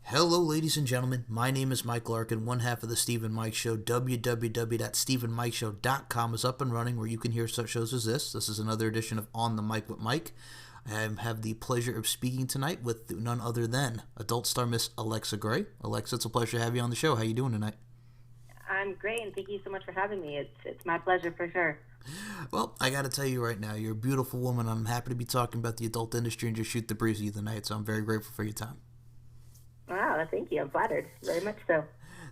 Hello, ladies and gentlemen. My name is Mike Larkin, one half of the Steve and Mike Show. www.steveandmikeshow.com is up and running, where you can hear such shows as this. This is another edition of On the Mic with Mike. I have the pleasure of speaking tonight with none other than adult star Miss Alexa Gray. Alexa, it's a pleasure to have you on the show. How you doing tonight? I'm great, and thank you so much for having me. It's my pleasure for sure. Well, I got to tell you right now, you're a beautiful woman. I'm happy to be talking about the adult industry and just shoot the breeze with you tonight, so I'm very grateful for your time. Wow, thank you. I'm flattered, very much so.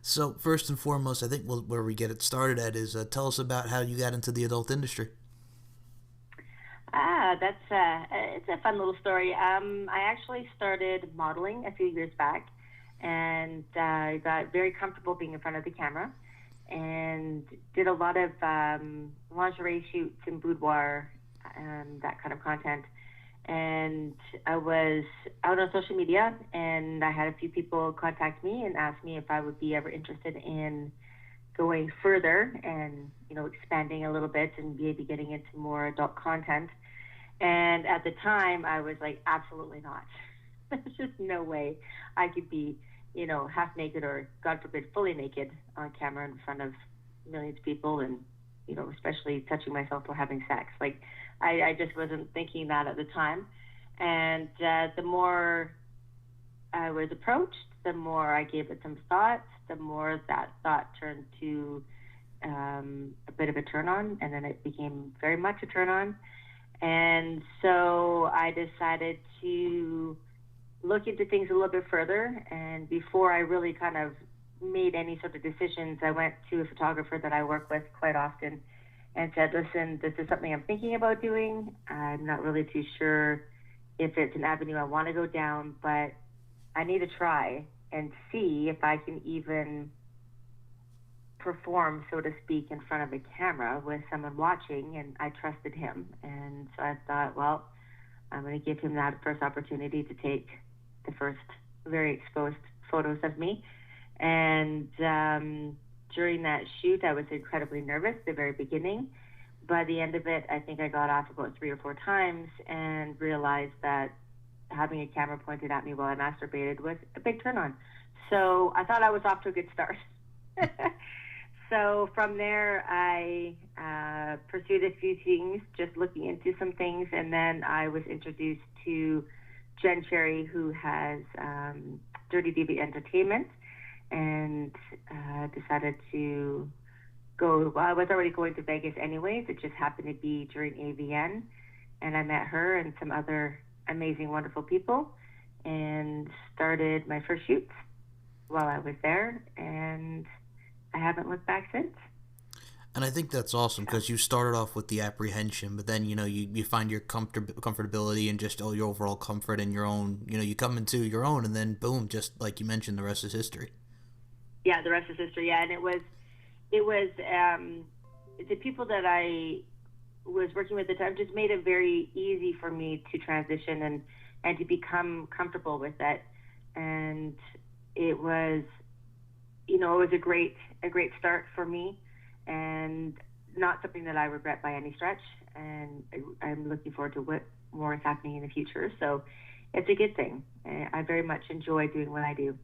So, first and foremost, I think where we get it started at is tell us about how you got into the adult industry. That's it's a fun little story. I actually started modeling a few years back, and I got very comfortable being in front of the camera, and did a lot of lingerie shoots and boudoir, that kind of content. And I was out on social media, and I had a few people contact me and ask me if I would be ever interested in going further and, expanding a little bit and maybe getting into more adult content. And at the time, I was like, absolutely not. There's just no way I could be, half naked or, God forbid, fully naked on camera in front of millions of people and, especially touching myself or having sex. Like, I just wasn't thinking that at the time. And the more I was approached, the more I gave it some thought, the more that thought turned to a bit of a turn on, and then it became very much a turn on. And so I decided to look into things a little bit further. And before I really kind of made any sort of decisions, I went to a photographer that I work with quite often and said, listen, this is something I'm thinking about doing. I'm not really too sure if it's an avenue I want to go down, but I need to try and see if I can even perform, so to speak, in front of a camera with someone watching. And I trusted him. And so I thought, well, I'm going to give him that first opportunity to take the first very exposed photos of me. And during that shoot, I was incredibly nervous at the very beginning. By the end of it, I think I got off about 3 or 4 times and realized that having a camera pointed at me while I masturbated was a big turn on. So I thought I was off to a good start. So from there, I pursued a few things, just looking into some things, and then I was introduced to Jen Cherry, who has Dirty Diva Entertainment, and decided to go. Well, I was already going to Vegas anyways. It just happened to be during AVN, and I met her and some other amazing, wonderful people, and started my first shoots while I was there, and I haven't looked back since. And I think that's awesome because you started off with the apprehension, but then you find your comfortability and just your overall comfort in your own. You come into your own, and then boom, just like you mentioned, the rest is history. Yeah, the rest is history. Yeah, and it was the people that I was working with at the time just made it very easy for me to transition and to become comfortable with it. And it was, it was a great start for me, and not something that I regret by any stretch. And I'm looking forward to what more is happening in the future. So it's a good thing. I very much enjoy doing what I do.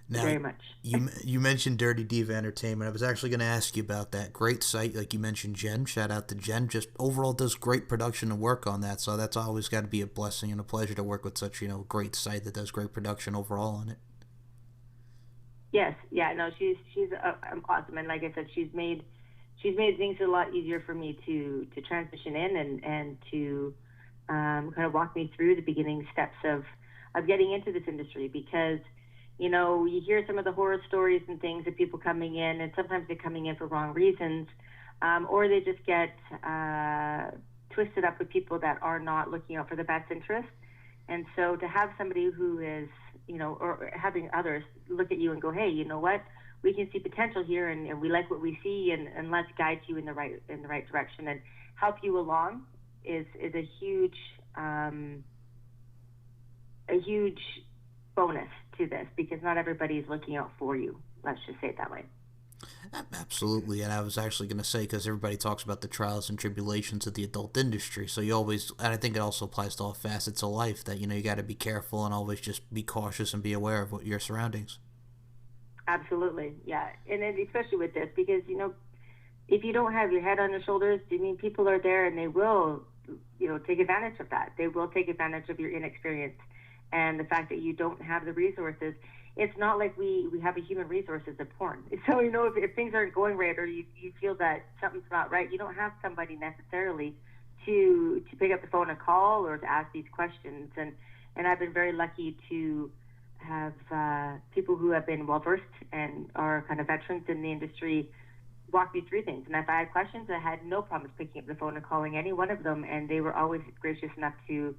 Now, very much. you mentioned Dirty Diva Entertainment. I was actually going to ask you about that. Great site, like you mentioned, Jen. Shout out to Jen. Just overall does great production and work on that. So that's always got to be a blessing and a pleasure to work with such great site that does great production overall on it. Yes, yeah, no, she's awesome, and like I said, she's made things a lot easier for me to transition in and to kind of walk me through the beginning steps of getting into this industry, because you hear some of the horror stories and things of people coming in, and sometimes they're coming in for wrong reasons, or they just get twisted up with people that are not looking out for the best interest. And so to have somebody who is, or having others look at you and go, hey, you know what, we can see potential here, and we like what we see, and let's guide you in the right direction and help you along is a huge bonus to this, because not everybody is looking out for you. Let's just say it that way. Absolutely, and I was actually going to say because everybody talks about the trials and tribulations of the adult industry, so you always, and I think it also applies to all facets of life that you got to be careful and always just be cautious and be aware of what your surroundings. Absolutely, yeah, and then especially with this because if you don't have your head on your shoulders, I mean, people are there and they will, take advantage of that. They will take advantage of your inexperience and the fact that you don't have the resources. It's not like we have a human resources of porn. So, if things aren't going right or you feel that something's not right, you don't have somebody necessarily to pick up the phone and call or to ask these questions. And I've been very lucky to have people who have been well versed and are kind of veterans in the industry walk me through things. And if I had questions, I had no problems picking up the phone and calling any one of them, and they were always gracious enough to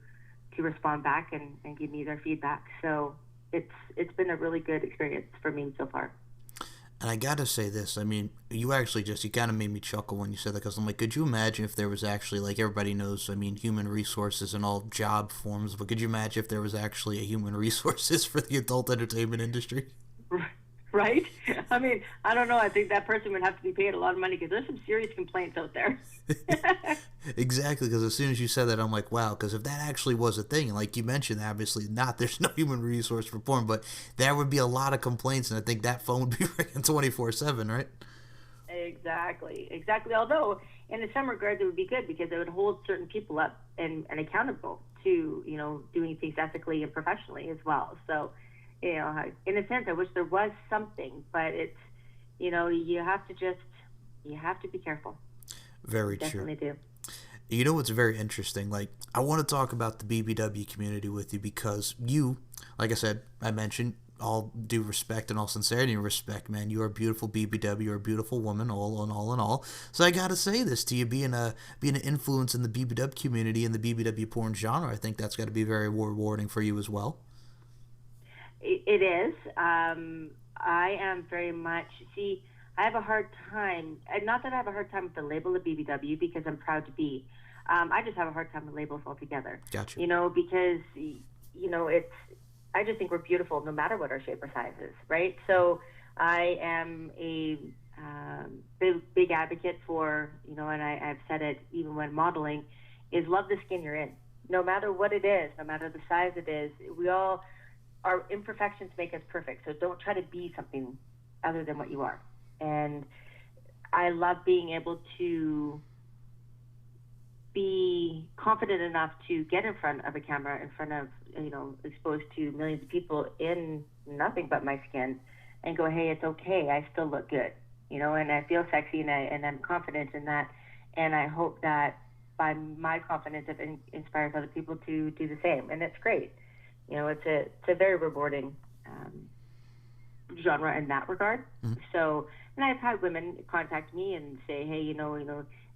respond back and give me their feedback. So it's been a really good experience for me so far. And I gotta say this, I mean, you kind of made me chuckle when you said that because I'm like, could you imagine if there was actually, like everybody knows, I mean, human resources in all job forms, but could you imagine if there was actually a human resources for the adult entertainment industry? Right? I mean, I don't know. I think that person would have to be paid a lot of money because there's some serious complaints out there. Exactly, because as soon as you said that, I'm like, wow, because if that actually was a thing, and like you mentioned, obviously not, there's no human resource for porn, but there would be a lot of complaints, and I think that phone would be ringing 24/7, right? Exactly, exactly. Although, in some regards, it would be good because it would hold certain people up and accountable to, doing things ethically and professionally as well. So, in a sense, I wish there was something, but it's, you have to be careful. You Very true. definitely do. You know what's very interesting? Like, I want to talk about the BBW community with you because you, like I said, I mentioned, all due respect and all sincerity and respect, man, you are a beautiful BBW. You're a beautiful woman, all in all in all. So I gotta say this to you, being an influence in the BBW community and the BBW porn genre. I think that's got to be very rewarding for you as well. It is. I am very much, see, I have a hard time, and not that I have a hard time with the label of BBW because I'm proud to be. I just have a hard time with labels altogether. Gotcha. Because, it's, I just think we're beautiful no matter what our shape or size is, right? So I am a big advocate for, and I've said it even when modeling, is love the skin you're in. No matter what it is, no matter the size it is, our imperfections make us perfect. So don't try to be something other than what you are. And I love being able to be confident enough to get in front of a camera, in front of, exposed to millions of people in nothing but my skin and go, hey, it's okay. I still look good, and I feel sexy and I'm confident in that. And I hope that by my confidence, it inspires other people to do the same. And it's great. It's a very rewarding genre in that regard. Mm-hmm. So, and I've had women contact me and say, hey,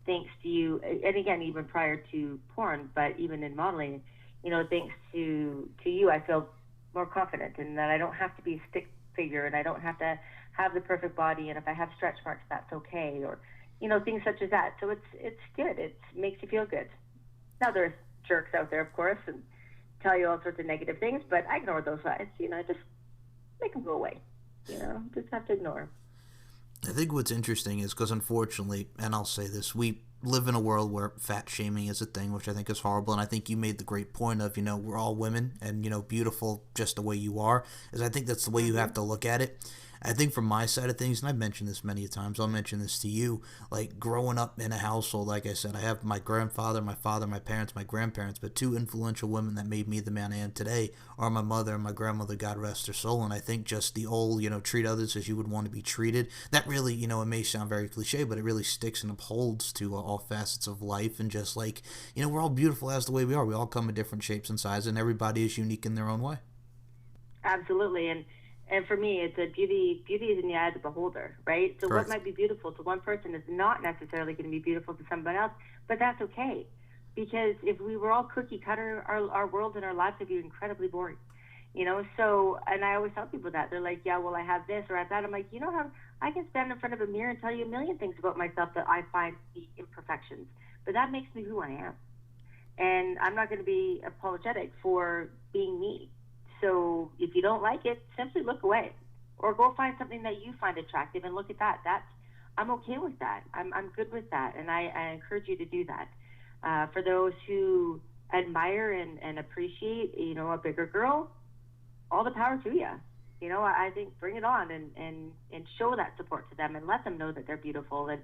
thanks to you, and again, even prior to porn, but even in modeling, thanks to you, I feel more confident in that I don't have to be a stick figure and I don't have to have the perfect body. And if I have stretch marks, that's okay. Or, things such as that. So it's good. It makes you feel good. Now there's jerks out there, of course, and tell you all sorts of negative things, but I ignore those sides, just make them go away, just have to ignore them. I think what's interesting is because unfortunately, and I'll say this, we live in a world where fat shaming is a thing, which I think is horrible. And I think you made the great point of, we're all women and, beautiful just the way you are. Is I think that's the way you have to look at it. I think from my side of things, and I've mentioned this many times, I'll mention this to you, like growing up in a household, like I said, I have my grandfather, my father, my parents, my grandparents, but two influential women that made me the man I am today are my mother and my grandmother, God rest their soul. And I think just the old, treat others as you would want to be treated, that really, it may sound very cliche, but it really sticks and upholds to all facets of life. And just like, we're all beautiful as the way we are. We all come in different shapes and sizes, and everybody is unique in their own way. Absolutely. And for me, it's a beauty is in the eye of the beholder, right? So Correct. what might be beautiful to one person is not necessarily going to be beautiful to somebody else, but that's okay. Because if we were all cookie cutter, our world and our lives would be incredibly boring. So, and I always tell people that. They're like, yeah, well, I have this or I have that. I'm like, how I can stand in front of a mirror and tell you a million things about myself that I find to be imperfections. But that makes me who I am. And I'm not going to be apologetic for being me. So if you don't like it, simply look away. or go find something that you find attractive and look at that. I'm okay with that. I'm good with that, and I encourage you to do that. For those who admire and appreciate, a bigger girl, all the power to you. I think bring it on and show that support to them and let them know that they're beautiful, and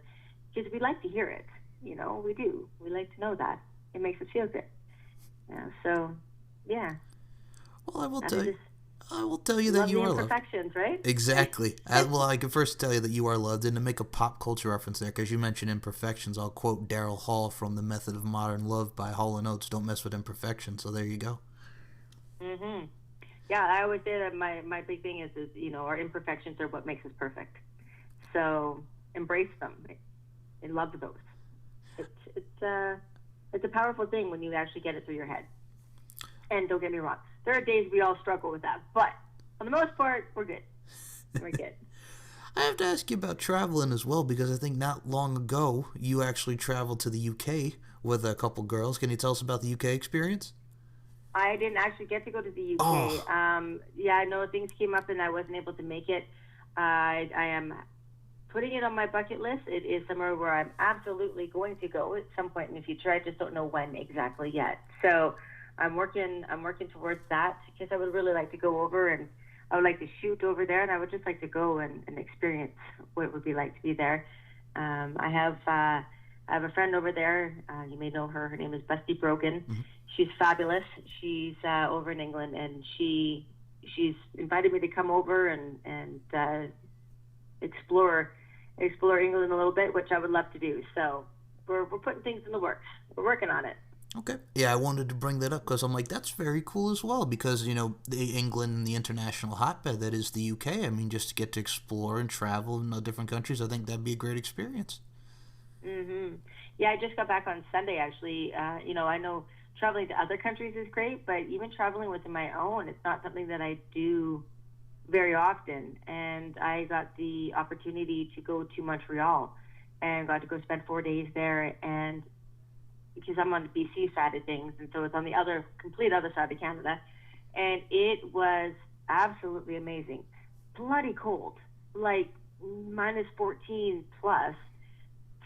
because we like to hear it. We do. We like to know that. It makes us feel good. So, yeah. Well, I mean, just I will tell you that love you the are loved. imperfections, right? Exactly. Well, I can first tell you that you are loved, and to make a pop culture reference there, because you mentioned imperfections, I'll quote Daryl Hall from The Method of Modern Love by Hall & Oates, don't mess with imperfections, so there you go. Mhm. Yeah, I always say that my big thing is our imperfections are what makes us perfect. So embrace them and love those. It's a powerful thing when you actually get it through your head. And don't get me wrong, there are days we all struggle with that, but for the most part, we're good. We're good. I have to ask you about traveling as well, because I think not long ago you actually traveled to the UK with a couple girls. Can you tell us about the UK experience? I didn't actually get to go to the UK. Oh, Yeah, I know things came up and I wasn't able to make it. I am putting it on my bucket list. It is somewhere where I'm absolutely going to go at some point in the future. I just don't know when exactly yet. So I'm working towards that, because I would really like to go over, and I would like to shoot over there, and I would just like to go and experience what it would be like to be there. I have a friend over there. You may know her. Her name is Busty Brogan. mhm. She's fabulous. She's over in England, and she's invited me to come over and explore England a little bit, which I would love to do. So we're putting things in the works. We're working on it. Okay. Yeah, I wanted to bring that up because I'm like, that's very cool as well. Because, the England and the international hotbed that is the UK, I mean, just to get to explore and travel in different countries, I think that'd be a great experience. Mhm. Yeah, I just got back on Sunday actually. I know traveling to other countries is great, but even traveling within my own, it's not something that I do very often. And I got the opportunity to go to Montreal and got to go spend 4 days there. And because I'm on the BC side of things, and so it's on the complete other side of Canada, and it was absolutely amazing. Bloody cold, like minus 14 plus,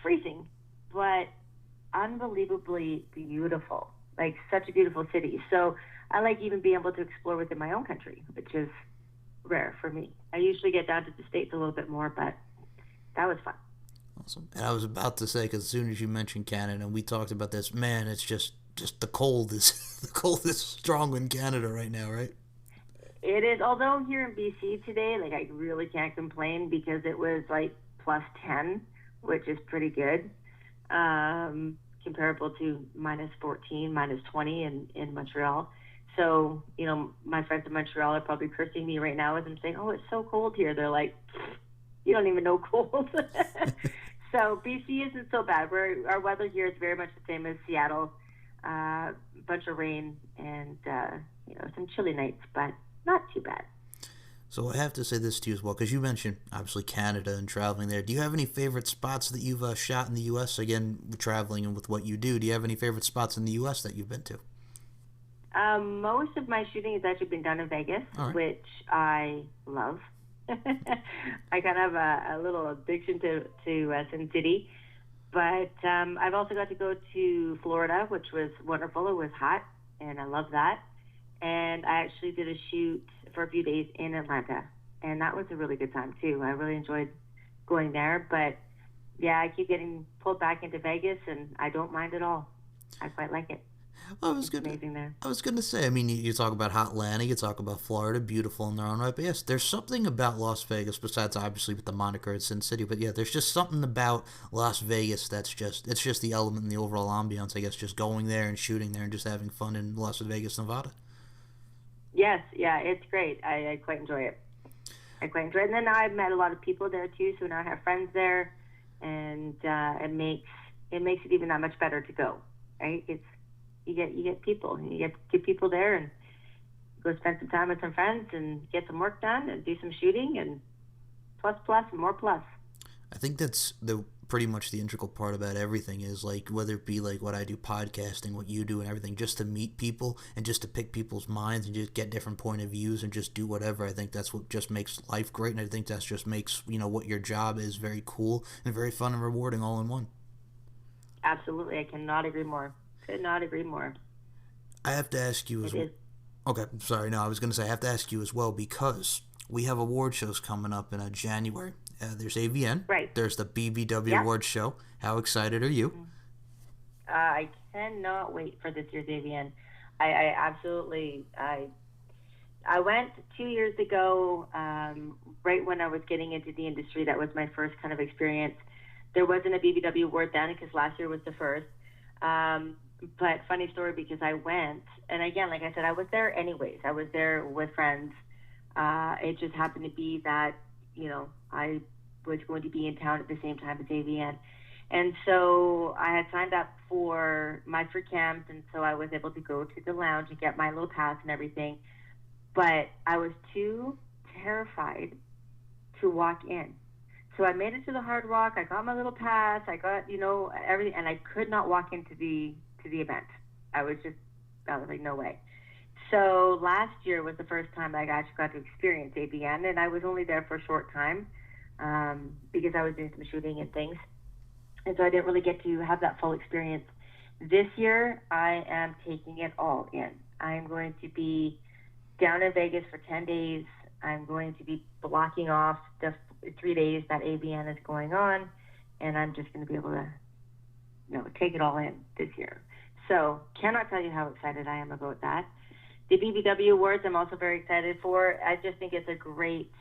freezing, but unbelievably beautiful. Like such a beautiful city. So I like even being able to explore within my own country, which is rare for me. I usually get down to the States a little bit more, but that was fun. Awesome. And I was about to say, because as soon as you mentioned Canada, and we talked about this, man, it's just the cold is the cold is strong in Canada right now, right? It is, although here in BC today, like I really can't complain because it was like plus 10, which is pretty good, comparable to minus 14, minus 20 in Montreal. So, my friends in Montreal are probably cursing me right now as I'm saying, oh, it's so cold here. They're like, you don't even know cold. So BC isn't so bad. Our weather here is very much the same as Seattle. Bunch of rain and, some chilly nights, but not too bad. So I have to say this to you as well, because you mentioned obviously Canada and traveling there. Do you have any favorite spots that you've shot in the U.S.? Again, traveling and with what you do, do you have any favorite spots in the U.S. that you've been to? Most of my shooting has actually been done in Vegas, All right. which I love. I kind of have a little addiction to Sin City. But I've also got to go to Florida, which was wonderful. It was hot, and I love that. And I actually did a shoot for a few days in Atlanta, and that was a really good time too. I really enjoyed going there. But yeah, I keep getting pulled back into Vegas, and I don't mind at all. I quite like it. I was It's gonna, amazing there. I was gonna say. I mean, you talk about hot Atlanta, you talk about Florida, beautiful in their own right. But yes, there's something about Las Vegas besides obviously with the moniker it's Sin City. But yeah, there's just something about Las Vegas that's it's just the element and the overall ambiance. I guess just going there and shooting there and just having fun in Las Vegas, Nevada. Yes, yeah, it's great. I quite enjoy it. I quite enjoy it. And then I've met a lot of people there too, so now I have friends there, and it makes it even that much better to go. Right? You get people, and you get people there, and go spend some time with some friends, and get some work done, and do some shooting, and plus plus and more plus. I think that's the pretty much the integral part about everything is like whether it be like what I do podcasting, what you do and everything, just to meet people and just to pick people's minds and just get different point of views and just do whatever. I think that's what just makes life great, and I think that's just makes, you know, what your job is very cool and very fun and rewarding all in one. Absolutely. I cannot agree more. Could not agree more. I have to ask you as It well. is. Okay, sorry. No, I was going to say I have to ask you as well because we have award shows coming up in January. There's AVN. Right. There's the BBW Yeah. Award Show. How excited are you? I cannot wait for this year's AVN. I absolutely, I went 2 years ago, right when I was getting into the industry. That was my first kind of experience. There wasn't a BBW award then because last year was the first. But funny story, because I went, and again, like I said, I was there anyways. I was there with friends. It just happened to be that, you know, I was going to be in town at the same time as AVN. And so I had signed up for my free camps, and so I was able to go to the lounge and get my little pass and everything. But I was too terrified to walk in. So I made it to the Hard Rock. I got my little pass. I got, you know, everything, and I could not walk into the event. I was like, no way. So last year was the first time I actually got to experience AVN, and I was only there for a short time because I was doing some shooting and things. And so I didn't really get to have that full experience. This year, I am taking it all in. I'm going to be down in Vegas for 10 days. I'm going to be blocking off the 3 days that AVN is going on, and I'm just going to be able to, you know, take it all in this year. So cannot tell you how excited I am about that. The BBW Awards I'm also very excited for. I just think it's a great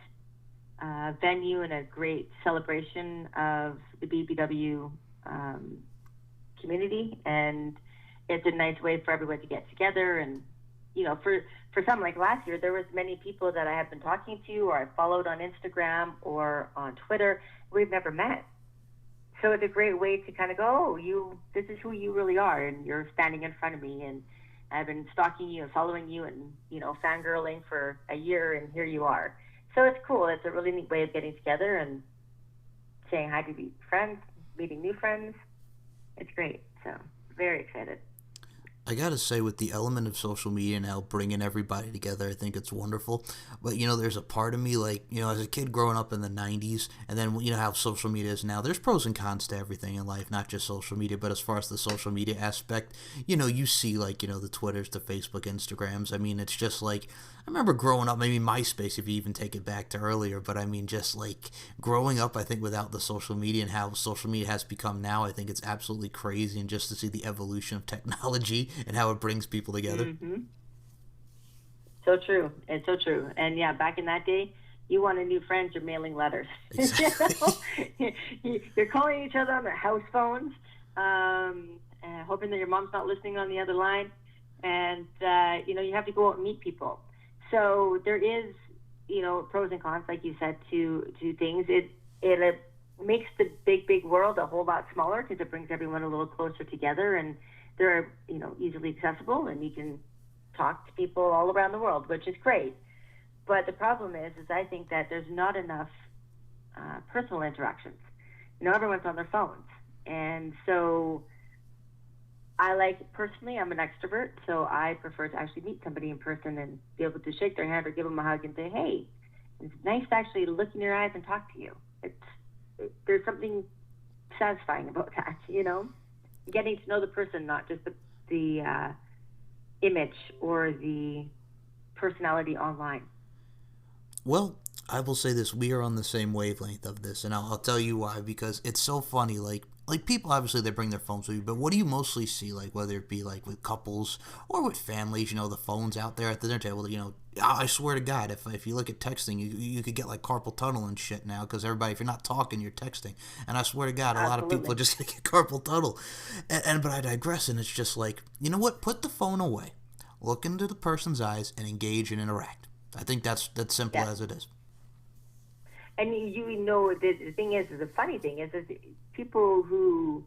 venue and a great celebration of the BBW community, and it's a nice way for everyone to get together. And you know, for some, like last year, there was many people that I have been talking to or I followed on Instagram or on Twitter we've never met. So it's a great way to kind of go, oh, this is who you really are, and you're standing in front of me, and I've been stalking you and following you and, you know, fangirling for a year, and here you are. So it's cool. It's a really neat way of getting together and saying hi to friends, meeting new friends. It's great. So very excited. I gotta say, with the element of social media now bringing everybody together, I think it's wonderful. But, you know, there's a part of me, like, you know, as a kid growing up in the 90s, and then, you know, how social media is now, there's pros and cons to everything in life, not just social media, but as far as the social media aspect, you know, you see, like, you know, the Twitters, the Facebook, Instagrams. I mean, it's just like, I remember growing up, maybe MySpace, if you even take it back to earlier, but I mean, just like growing up, I think without the social media and how social media has become now, I think it's absolutely crazy. And just to see the evolution of technology and how it brings people together. Mm-hmm. So true. It's so true. And yeah, back in that day, you wanted new friends, you're mailing letters. Exactly. You're calling each other on their house phones, hoping that your mom's not listening on the other line. And, you know, you have to go out and meet people. So there is, you know, pros and cons, like you said, to things. It makes the big world a whole lot smaller because it brings everyone a little closer together, and they're, you know, easily accessible, and you can talk to people all around the world, which is great. But the problem is I think that there's not enough personal interactions. You know, everyone's on their phones. And so personally, I'm an extrovert, so I prefer to actually meet somebody in person and be able to shake their hand or give them a hug and say, hey, it's nice to actually look in your eyes and talk to you. There's something satisfying about that, you know? Getting to know the person, not just the image or the personality online. Well, I will say this: we are on the same wavelength of this, and I'll tell you why. Because it's so funny. Like people, obviously they bring their phones with you, but what do you mostly see? Like whether it be like with couples or with families, you know, the phones out there at the dinner table. You know, I swear to God, if you look at texting, you could get like carpal tunnel and shit now because everybody, if you're not talking, you're texting. And I swear to God, a lot of people are just gonna get carpal tunnel. But I digress, and it's just like, you know what? Put the phone away, look into the person's eyes, and engage and interact. I think that's simple as it is. And you know, the thing is, the funny thing is people who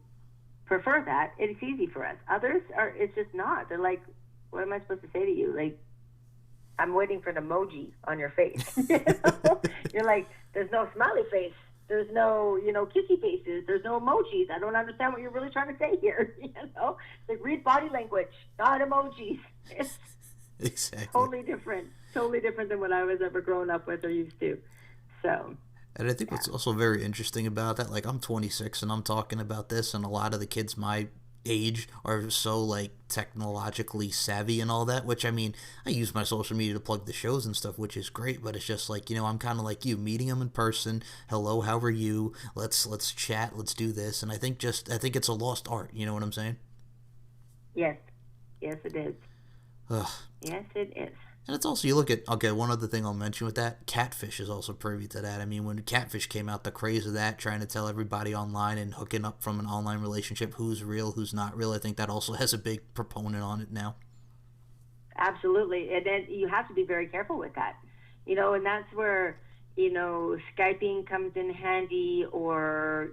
prefer that, it's easy for us. Others it's just not. They're like, what am I supposed to say to you? Like, I'm waiting for an emoji on your face. You know? You're like, there's no smiley face. There's no, kissy faces. There's no emojis. I don't understand what you're really trying to say here. Like read body language, not emojis. It's Exactly. totally different than what I was ever growing up with or used to. So, And I think yeah. what's also very interesting about that, like I'm 26 and I'm talking about this, and a lot of the kids my age are so like technologically savvy and all that. Which I mean, I use my social media to plug the shows and stuff, which is great. But it's just like I'm kind of like you, meeting them in person. Hello, how are you? Let's chat. Let's do this. And I think it's a lost art. You know what I'm saying? Yes, yes, it is. Ugh. Yes, it is. And it's also, you look at, okay, one other thing I'll mention with that, Catfish is also privy to that. I mean, when Catfish came out, the craze of that, trying to tell everybody online and hooking up from an online relationship who's real, who's not real, I think that also has a big proponent on it now. Absolutely. And then you have to be very careful with that. And that's where, Skyping comes in handy or,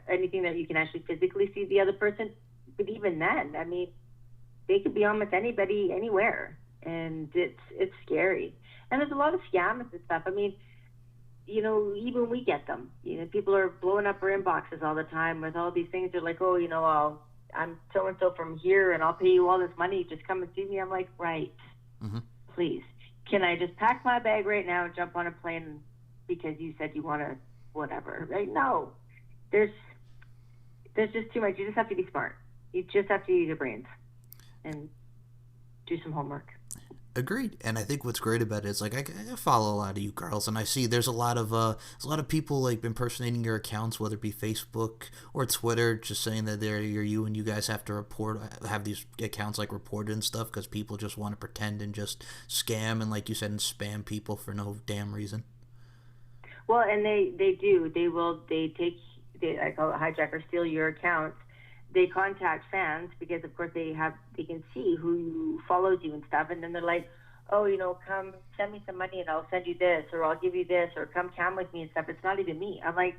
anything that you can actually physically see the other person. But even then, I mean, they could be on with anybody anywhere. And it's scary. And there's a lot of scams and stuff. I mean, even we get them. People are blowing up our inboxes all the time with all these things. They're like, oh, I'm so and so from here, and I'll pay you all this money. Just come and see me. I'm like, right, Mm-hmm. please. Can I just pack my bag right now and jump on a plane because you said you want to, whatever? Right? No, there's just too much. You just have to be smart. You just have to use your brains and do some homework. Agreed, and I think what's great about it is like I follow a lot of you girls, and I see there's a lot of people like impersonating your accounts, whether it be Facebook or Twitter, just saying that you're you, and you guys have to have these accounts like reported and stuff because people just want to pretend and just scam and like you said and spam people for no damn reason. Well, and they do. I call it hijack or steal your accounts. They contact fans because of course they can see who follows you and stuff, and then they're like, oh, come send me some money and I'll send you this, or I'll give you this, or come cam with me and stuff. It's not even me. I'm like,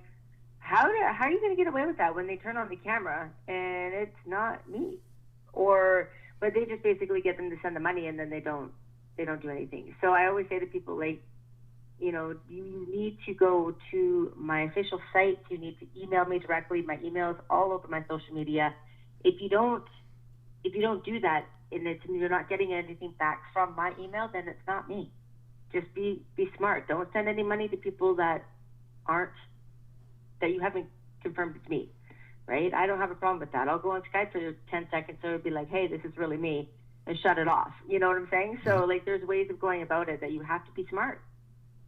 how are you going to get away with that when they turn on the camera and it's not me? But they just basically get them to send the money and then they don't do anything. So I always say to people, like, you need to go to my official site. You need to email me directly. My email is all over my social media. If you don't do that and you're not getting anything back from my email, then it's not me. Just be smart. Don't send any money to people that you haven't confirmed it's me, right? I don't have a problem with that. I'll go on Skype for 10 seconds, so it'll be like, hey, this is really me, and shut it off. You know what I'm saying? So like, there's ways of going about it that you have to be smart.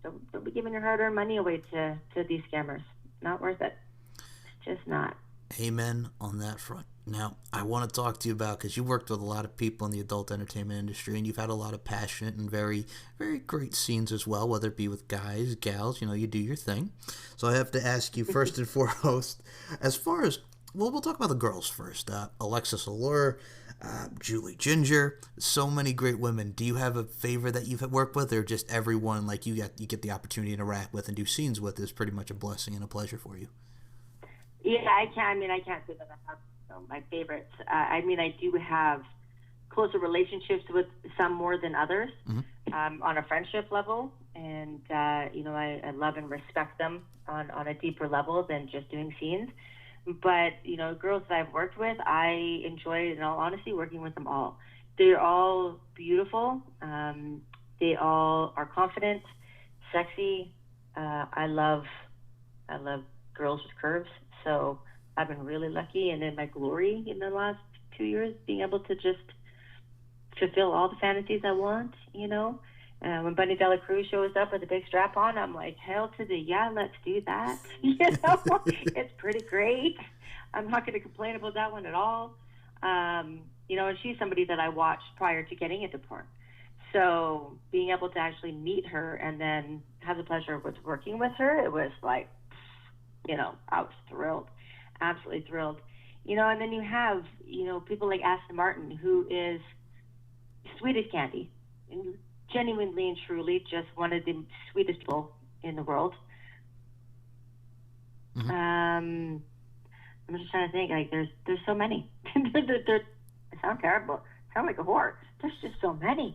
So don't be giving your hard-earned money away to these scammers. Not worth it. It's just not. Amen on that front. Now, I want to talk to you about, because you worked with a lot of people in the adult entertainment industry, and you've had a lot of passionate and very, very great scenes as well, whether it be with guys, gals, you do your thing. So I have to ask you first and foremost, as far as, well, we'll talk about the girls first. Alexis Allure, Julie Ginger, so many great women. Do you have a favorite that you've worked with, or just everyone like you get the opportunity to interact with and do scenes with is pretty much a blessing and a pleasure for you? Yeah, I can't. I mean, I can't say that I have my favorites. I mean, I do have closer relationships with some more than others, on a friendship level, and I love and respect them on a deeper level than just doing scenes. But girls that I've worked with, I enjoy, in all honesty, working with them all. They're all beautiful. They all are confident, sexy. I love girls with curves. So I've been really lucky and in my glory in the last 2 years, being able to just fulfill all the fantasies I want. When Bunny Dela Cruz shows up with a big strap on, I'm like, hell to the yeah, let's do that. It's pretty great. I'm not going to complain about that one at all. And she's somebody that I watched prior to getting into porn. So being able to actually meet her and then have the pleasure of working with her, it was like, I was thrilled, absolutely thrilled. And then you have, people like Aston Martin, who is sweet as candy, and genuinely and truly just one of the sweetest people in the world. Mm-hmm. I'm just trying to think. Like, there's so many. I sound terrible. I sound like a whore. There's just so many.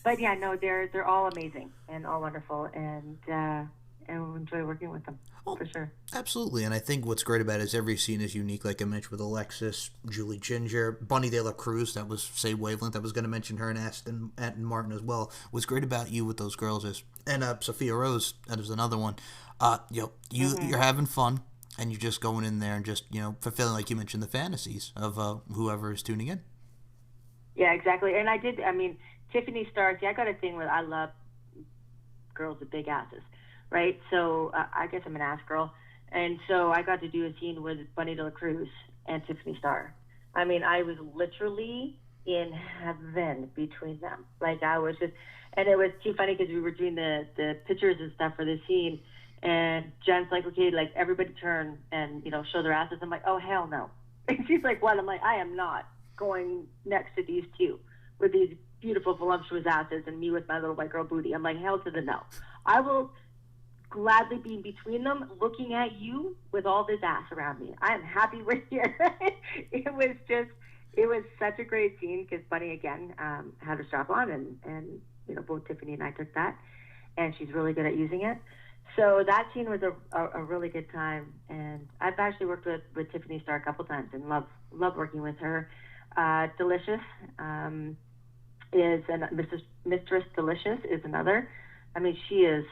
But yeah, no, they're all amazing and all wonderful, and and enjoy working with them Oh, for sure. absolutely. And I think what's great about it is every scene is unique. Like I mentioned with Alexis, Julie Ginger, Bunny De La Cruz. That was say Wavelength. I was going to mention her and Aston Martin as well. What's great about you with those girls is, and Sophia Rose. That is another one. You're Hmm. having fun. And you're just going in there and just fulfilling, like you mentioned, the fantasies of whoever is tuning in. Yeah, exactly. And I did. I mean, Tiffany Star. See, I got a thing with I love girls with big asses, right? So I guess I'm an ass girl, and so I got to do a scene with Bunny De La Cruz and Tiffany Star. I mean, I was literally in heaven between them. Like I was just, and it was too funny because we were doing the pictures and stuff for the scene, and Jen's like, okay, like everybody turn and show their asses. I'm like, oh hell no. And she's like, what? I'm like, I am not going next to these two with these beautiful voluptuous asses and me with my little white girl booty. I'm like, hell to the no. I will gladly be in between them looking at you with all this ass around me. I am happy we're here. It was such a great scene because Bunny again had her strap on and both Tiffany and I took that and she's really good at using it. So that scene was a really good time, and I've actually worked with Tiffany Star a couple times and love working with her. Delicious is and Mistress Delicious is another. I mean, she is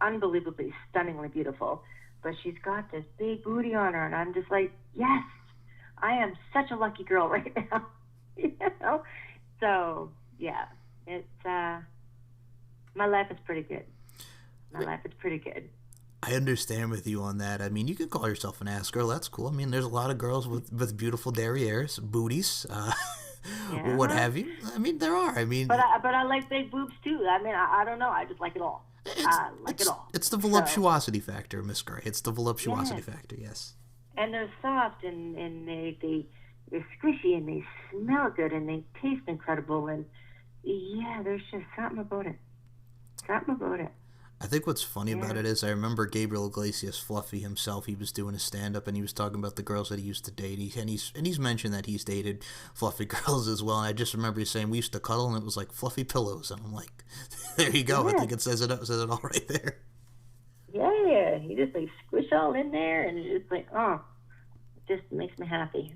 unbelievably, stunningly beautiful, but she's got this big booty on her, and I'm just like, yes, I am such a lucky girl right now, you know. So yeah, it's my life is pretty good. My life is pretty good. I understand with you on that. I mean, you could call yourself an ass girl. That's cool. I mean, there's a lot of girls with beautiful derrieres, booties, what Yeah, have you. I mean, there are. I but mean, I like big boobs too. I mean, I don't know. I just like it all. it's I like it it's all. it's the So voluptuosity factor, Miss Gray. It's the voluptuosity yes, factor. Yes. and they're soft and they're squishy and they smell good and they taste incredible and yeah, there's just something about it. Something about it. I think what's funny about Yeah. it is I remember Gabriel Iglesias, Fluffy himself. He was doing a stand up and he was talking about the girls that he used to date. And he's mentioned that he's dated fluffy girls as well. And I just remember he's saying we used to cuddle and it was like fluffy pillows. And I'm like, there you go. I Yeah. think it says it all right there. Yeah. You just like squish all in there and it's just like, oh, it just makes me happy.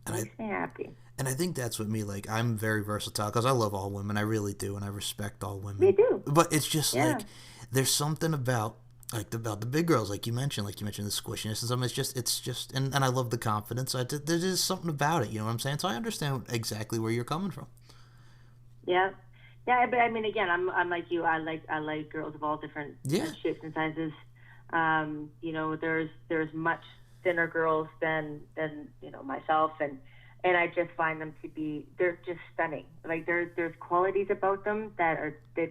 And I Makes me happy. and I think that's what me like. I'm very versatile because I love all women. I really do, and I respect all Me women. too. But it's just Yeah. like there's something about the big girls, like you mentioned the squishiness and something. It's just, and I love the confidence. There's just something about it. You know what I'm saying? So I understand exactly where you're coming from. Yeah. Yeah, but I mean, again, I'm like you. I like girls of all different Yeah, shapes and sizes. There's much thinner girls than myself, and I just find them to be they're just stunning. Like there's qualities about them that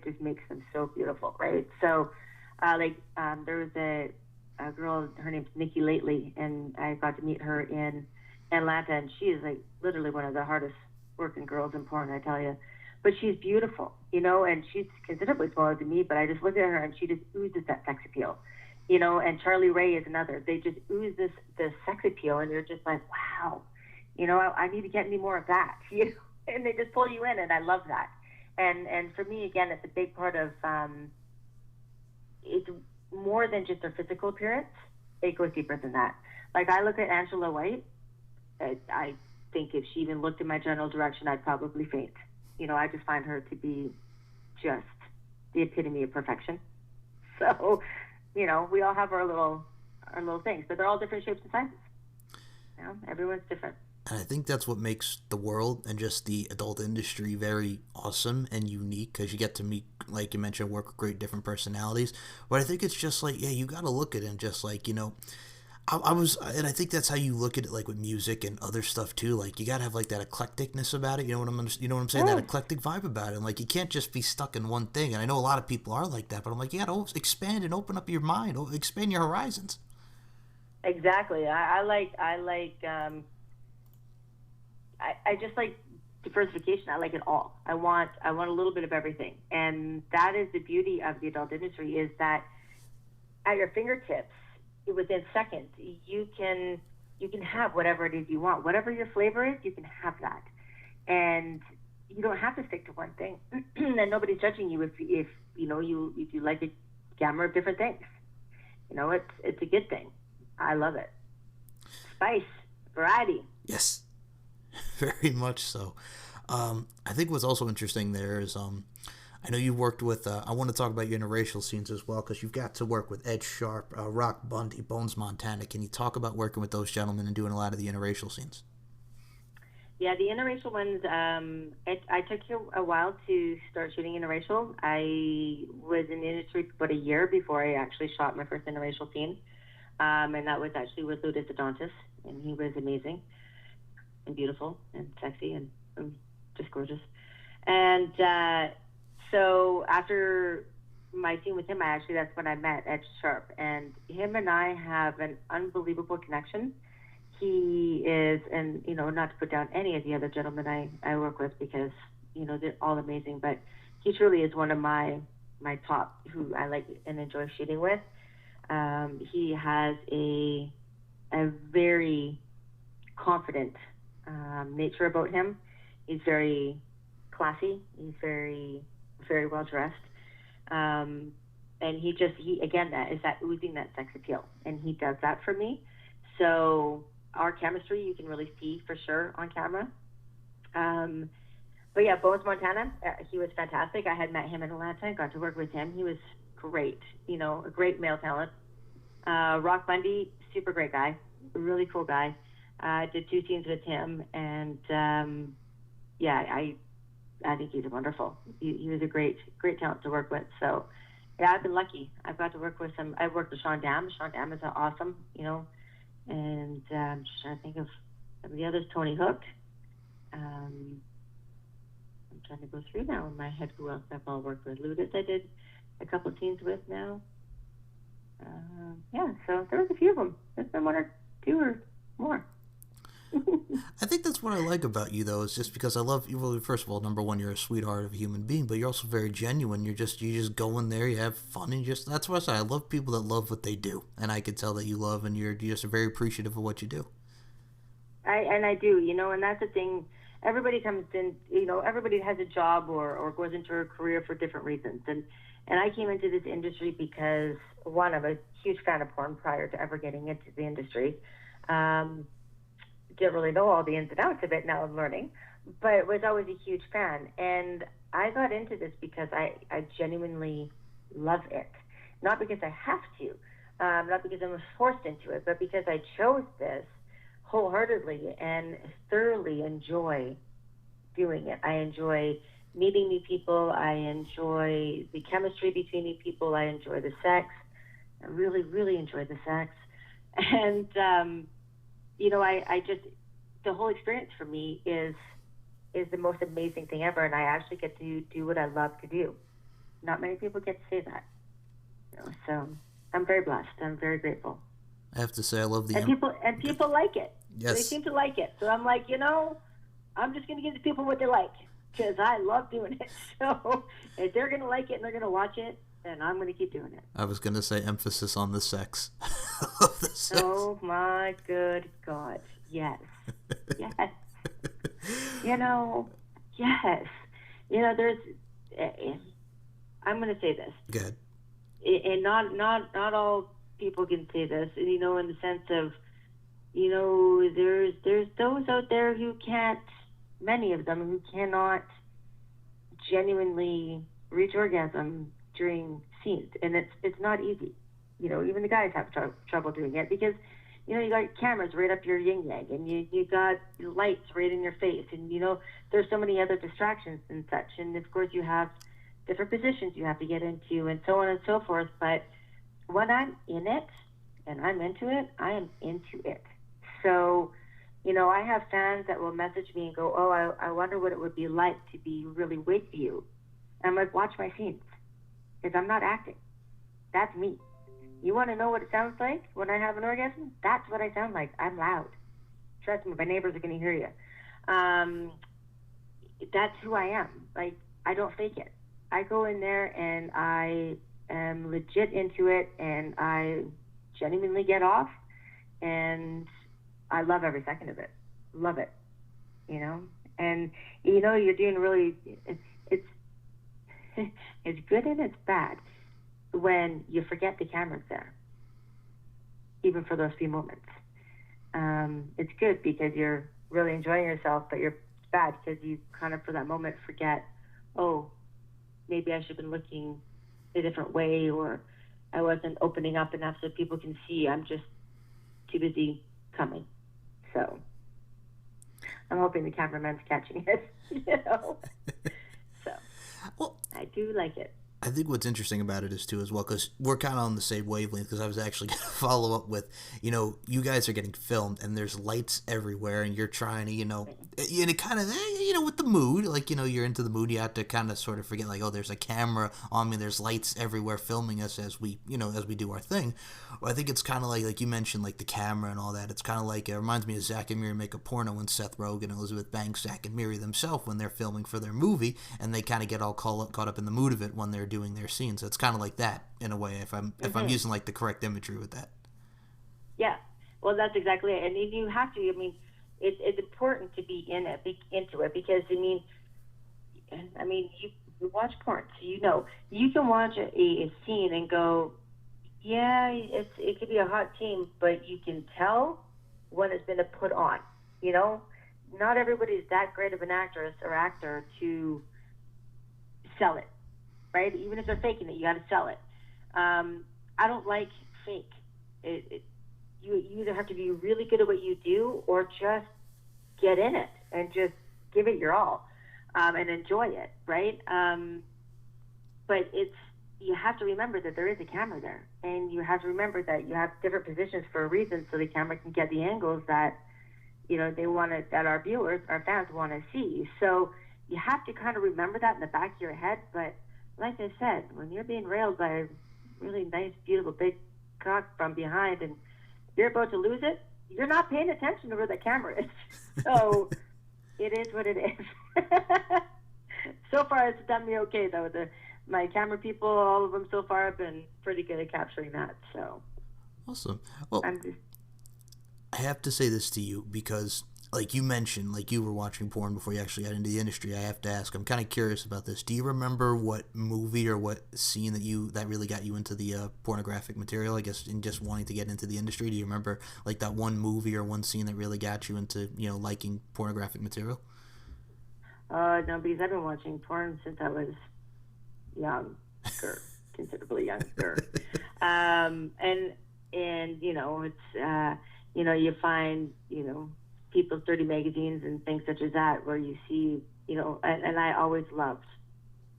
just makes them so beautiful, right? So, there was a girl, her name's Nikki Lately, and I got to meet her in Atlanta, and she is like literally one of the hardest working girls in porn, I tell you. But she's beautiful, and she's considerably smaller than me. But I just look at her, and she just oozes that sex appeal, And Charlie Ray is another. They just ooze this sex appeal, and you're just like, wow, I need to get any more of that, And they just pull you in, and I love that. And for me, again, it's a big part of it's more than just their physical appearance. It goes deeper than that. Like I look at Angela White, I think if she even looked in my general direction, I'd probably faint. I just find her to be just the epitome of perfection. So, we all have our little things, but they're all different shapes and sizes. Everyone's different. and I think that's what makes the world and just the adult industry very awesome and unique because you get to meet, like you mentioned, work with great different personalities. But I think it's just like, yeah, you got to look at it and just like, I was, and I think that's how you look at it, like with music and other stuff too. Like you gotta have like that eclecticness about it. You know what I'm saying? That Yes, eclectic vibe about it. And like you can't just be stuck in one thing. And I know a lot of people are like that, but I'm like, you gotta expand and open up your mind, expand your horizons. exactly. I just like diversification. I like it all. I want a little bit of everything, and that is the beauty of the adult industry is that at your fingertips, within seconds, you can have whatever it is you want. Whatever your flavor is, you can have that, and you don't have to stick to one thing. And nobody's judging you if you like gamut of different things. It's a good thing. I love it. Spice, variety. Yes, very much so. I think what's also interesting there is I know you worked with. I want to talk about your interracial scenes as well because you've got to work with Ed Sharp, Rock Bundy, Bones Montana. Can you talk about working with those gentlemen and doing a lot of the interracial scenes? Yeah, the interracial ones. I took a while to start shooting interracial. I was in the industry for about a year before I actually shot my first interracial scene, and that was actually with Ludus Adontis, and he was amazing and beautiful and sexy and just gorgeous. And so after my scene with him, that's when I met Ed Sharp, and him and I have an unbelievable connection. He is, and not to put down any of the other gentlemen I work with because they're all amazing, but he truly is one of my top who I like and enjoy shooting with. He has a very confident nature about him. He's very classy. He's very well dressed, and he again that is that oozing that sex appeal, and he does that for me. So our chemistry you can really see for sure on camera. But yeah, Bones Montana, he was fantastic. I had met him in Atlanta, got to work with him. He was great, a great male talent. Rock Bundy, super great guy, really cool guy. I did 2 scenes with him, and yeah, I think he's wonderful. He was a great talent to work with. So yeah, I've been lucky. I've got to work with some. I've worked with Sean Dam. Sean Dam is awesome, and I'm just trying to think of some of the others. Tony Hook. I'm trying to go through now in my head who else I've all worked with. Ludus I did a couple of scenes with now. Yeah, so there was a few of them. There's been 1 or 2 or more. I think that's what I like about you, though, is just because I love you. Well, first of all, number one, you're a sweetheart of a human being, but you're also very genuine. You just go in there, you have fun, and that's what I say. I love people that love what they do, and I can tell that you love, and you're just very appreciative of what you do. I do, and that's the thing. Everybody comes in, everybody has a job or goes into a career for different reasons, and I came into this industry because one, I'm a huge fan of porn prior to ever getting into the industry. Didn't really know all the ins and outs of it. Now I'm learning, but was always a huge fan. And I got into this because I genuinely love it. Not because I have to, not because I was forced into it, but because I chose this wholeheartedly and thoroughly enjoy doing it. I enjoy meeting new people. I enjoy the chemistry between new people. I enjoy the sex. I really, really enjoy the sex. And, I just, the whole experience for me is the most amazing thing ever. And I actually get to do what I love to do. Not many people get to say that. So I'm very blessed. I'm very grateful. I have to say, I love the... And people like it. Yes. They seem to like it. So I'm like, I'm just going to give the people what they like because I love doing it. So if they're going to like it and they're going to watch it, then I'm going to keep doing it. I was going to say emphasis on the sex. The sex. Oh, my good God. Yes. Yes. Yes. There's... I'm going to say this. Good. And not all people can say this, in the sense of, there's those out there who can't, many of them who cannot genuinely reach orgasm during scenes, and it's not easy. Even the guys have trouble doing it because, you got cameras right up your yin yang, and you got lights right in your face, and there's so many other distractions and such, and of course you have different positions you have to get into, and so on and so forth. But when I'm in it and I'm into it, I am into it. So, I have fans that will message me and go, "Oh, I wonder what it would be like to be really with you." And I'm like, "Watch my scenes, because I'm not acting. That's me. You want to know what it sounds like when I have an orgasm? That's what I sound like. I'm loud. Trust me, my neighbors are going to hear you. That's who I am. Like, I don't fake it. I go in there and I am legit into it, and I genuinely get off, and I love every second of it. Love it, And you're doing really. It's it's good and it's bad. when you forget the camera's there, even for those few moments. It's good because you're really enjoying yourself, but you're bad because you kind of for that moment forget, oh, maybe I should have been looking a different way, or I wasn't opening up enough so people can see. I'm just too busy coming. So I'm hoping the cameraman's catching it, So Well, I do like it. I think what's interesting about it is too as well because we're kind of on the same wavelength. Because I was actually going to follow up with, you guys are getting filmed and there's lights everywhere, and you're trying to, and it kind of, with the mood, like you're into the mood. You have to kind of sort of forget, like, oh, there's a camera on me, there's lights everywhere filming us as we, as we do our thing. Well, I think it's kind of like you mentioned, like the camera and all that. It's kind of like it reminds me of Zack and Miri Make a Porno when Seth Rogen and Elizabeth Banks, Zack and Miri themselves, when they're filming for their movie, and they kind of get all caught up in the mood of it when they're doing their scenes. So it's kind of like that in a way, if I'm using like the correct imagery with that. Yeah, well, that's exactly it. And you have to. I mean, it's important to be into it because you watch porn, so you can watch a scene and go, yeah, it could be a hot scene, but you can tell when it's been put on. Not everybody's that great of an actress or actor to sell it, right? Even if they're faking it, you got to sell it. I don't like fake. You either have to be really good at what you do or just get in it and just give it your all and enjoy it, right? But you have to remember that there is a camera there, and you have to remember that you have different positions for a reason, so the camera can get the angles that that our viewers, our fans want to see. So you have to kind of remember that in the back of your head. But like I said, when you're being railed by a really nice, beautiful, big cock from behind, and you're about to lose it, you're not paying attention to where the camera is. So it is what it is. So far, it's done me okay, though. My camera people, all of them so far, have been pretty good at capturing that. So awesome. Well, I have to say this to you because, like you mentioned, like you were watching porn before you actually got into the industry. I have to ask. I'm kind of curious about this. Do you remember what movie or what scene that really got you into the pornographic material? I guess in just wanting to get into the industry. Do you remember like that one movie or one scene that really got you into liking pornographic material? No, because I've been watching porn since I was younger, considerably younger. And it's you find people's dirty magazines and things such as that where you see and I always loved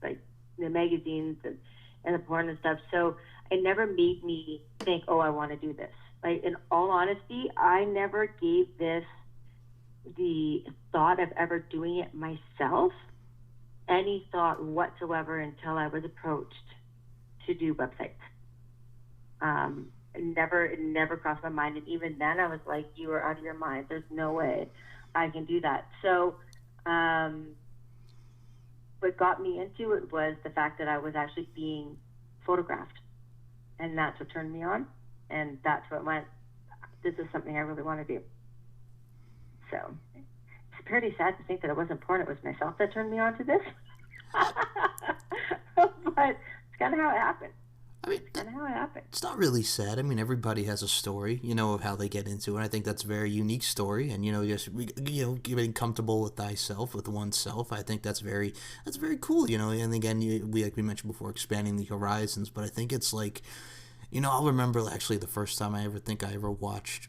like the magazines and the porn and stuff. So it never made me think, oh, I want to do this. Like, in all honesty, I never gave this the thought of ever doing it myself any thought whatsoever until I was approached to do websites. It never crossed my mind, and even then I was like, you are out of your mind, there's no way I can do that. So what got me into it was the fact that I was actually being photographed, and that's what turned me on, and that's what went, this is something I really want to do. So it's pretty sad to think that it wasn't porn, it was myself that turned me on to this. But it's kind of how it happened. I mean, kind of how it happened. It's not really sad. I mean, everybody has a story, of how they get into it. I think that's a very unique story, and just getting comfortable with thyself, with oneself. I think that's very cool. And again, like we mentioned before, expanding the horizons. But I think it's like, I'll remember actually the first time I ever watched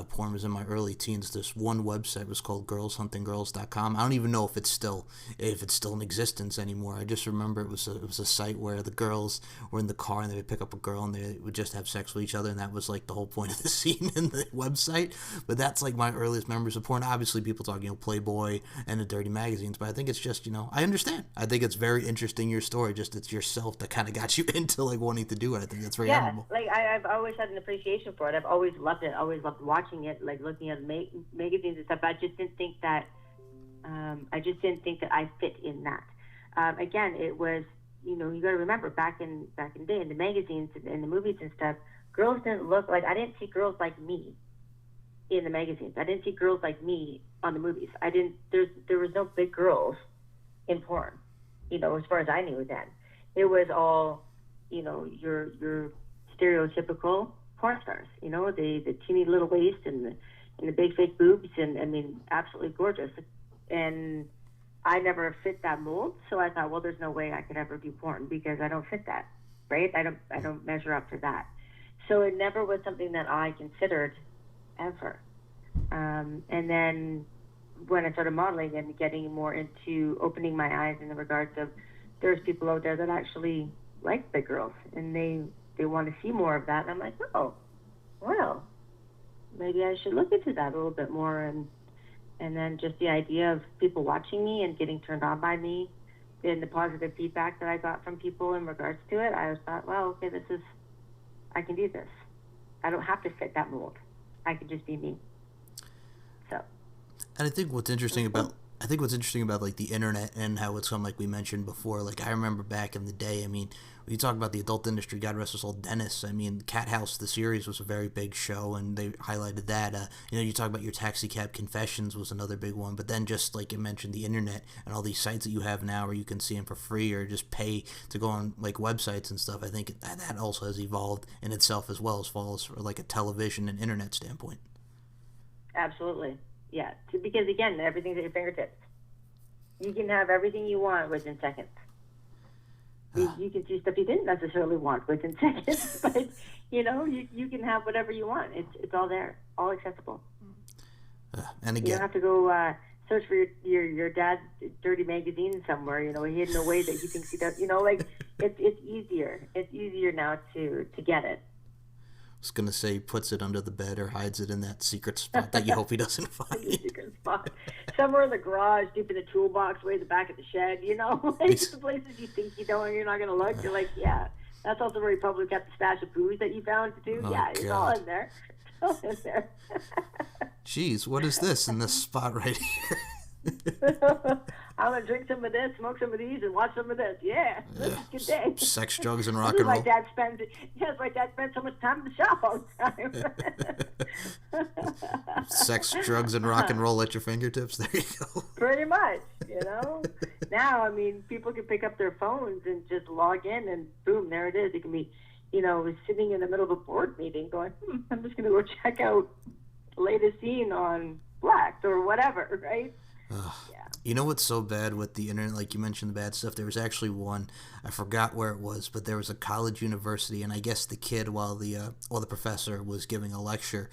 porn was in my early teens. This one website was called girlshuntinggirls.com. I don't even know if it's still in existence anymore. I just remember it was a site where the girls were in the car and they would pick up a girl and they would just have sex with each other, and that was like the whole point of the scene in the website. But that's like my earliest memories of porn. Obviously people talk Playboy and the dirty magazines, but I think it's just I understand. I think it's very interesting, your story, just it's yourself that kind of got you into like wanting to do it. I think that's very admirable. Like I've always had an appreciation for it. I've always loved it. Always loved watching it, like looking at magazines and stuff. I just didn't think that I fit in that. Again, it was you got to remember back in the day in the magazines and the movies and stuff, girls didn't look like, I didn't see girls like me in the magazines. I didn't see girls like me on the movies. There was no big girls in porn, as far as I knew then. It was all your stereotypical porn stars. The teeny little waist and the big fake boobs, and I mean, absolutely gorgeous. And I never fit that mold, so I thought, well, there's no way I could ever do porn because I don't fit that, right? I don't measure up to that. So it never was something that I considered ever. And then when I started modeling and getting more into opening my eyes in the regards of there's people out there that actually like big girls and they want to see more of that. And I'm like, oh, well, maybe I should look into that a little bit more. And then just the idea of people watching me and getting turned on by me and the positive feedback that I got from people in regards to it, I thought, well, okay, I can do this. I don't have to fit that mold. I can just be me. So. And I think what's interesting about like the internet and how it's come, like we mentioned before, like I remember back in the day, I mean, when you talk about the adult industry, God rest his soul, Dennis, I mean, Cat House, the series was a very big show and they highlighted that. You talk about your Taxi Cab Confessions was another big one, but then just like you mentioned, the internet and all these sites that you have now where you can see them for free or just pay to go on like websites and stuff, I think that also has evolved in itself as well as far as for like a television and internet standpoint. Absolutely. Yeah, because again, everything's at your fingertips. You can have everything you want within seconds. You can see stuff you didn't necessarily want within seconds, but you can have whatever you want. It's all there, all accessible. And again, you don't have to go search for your dad's dirty magazine somewhere, hidden away that he thinks he does. It's easier. It's easier now to get it. I was going to say he puts it under the bed or hides it in that secret spot that you hope he doesn't find. Secret spot. Somewhere in the garage, deep in the toolbox, way at the back of the shed, like the places you think you don't, you're not going to look. You're like, yeah. That's also where you probably kept the stash of booze that you found too. Oh, yeah, it's God. all in there. It's all in there. Jeez, what is this in this spot right here? I'm going to drink some of this, smoke some of these, and watch some of this. Yeah, this is a good day. Sex, drugs, and rock This and is roll. my dad spends so much time in the shop all the time. Sex, drugs, and rock and roll at your fingertips. There you go. Pretty much, Now, I mean, people can pick up their phones and just log in, and boom, there it is. It can be, sitting in the middle of a board meeting going, I'm just going to go check out the latest scene on Blacked or whatever, right? Yeah. You know what's so bad with the internet? Like you mentioned the bad stuff. There was actually one, I forgot where it was, but there was a college university, and I guess the kid, while the professor was giving a lecture,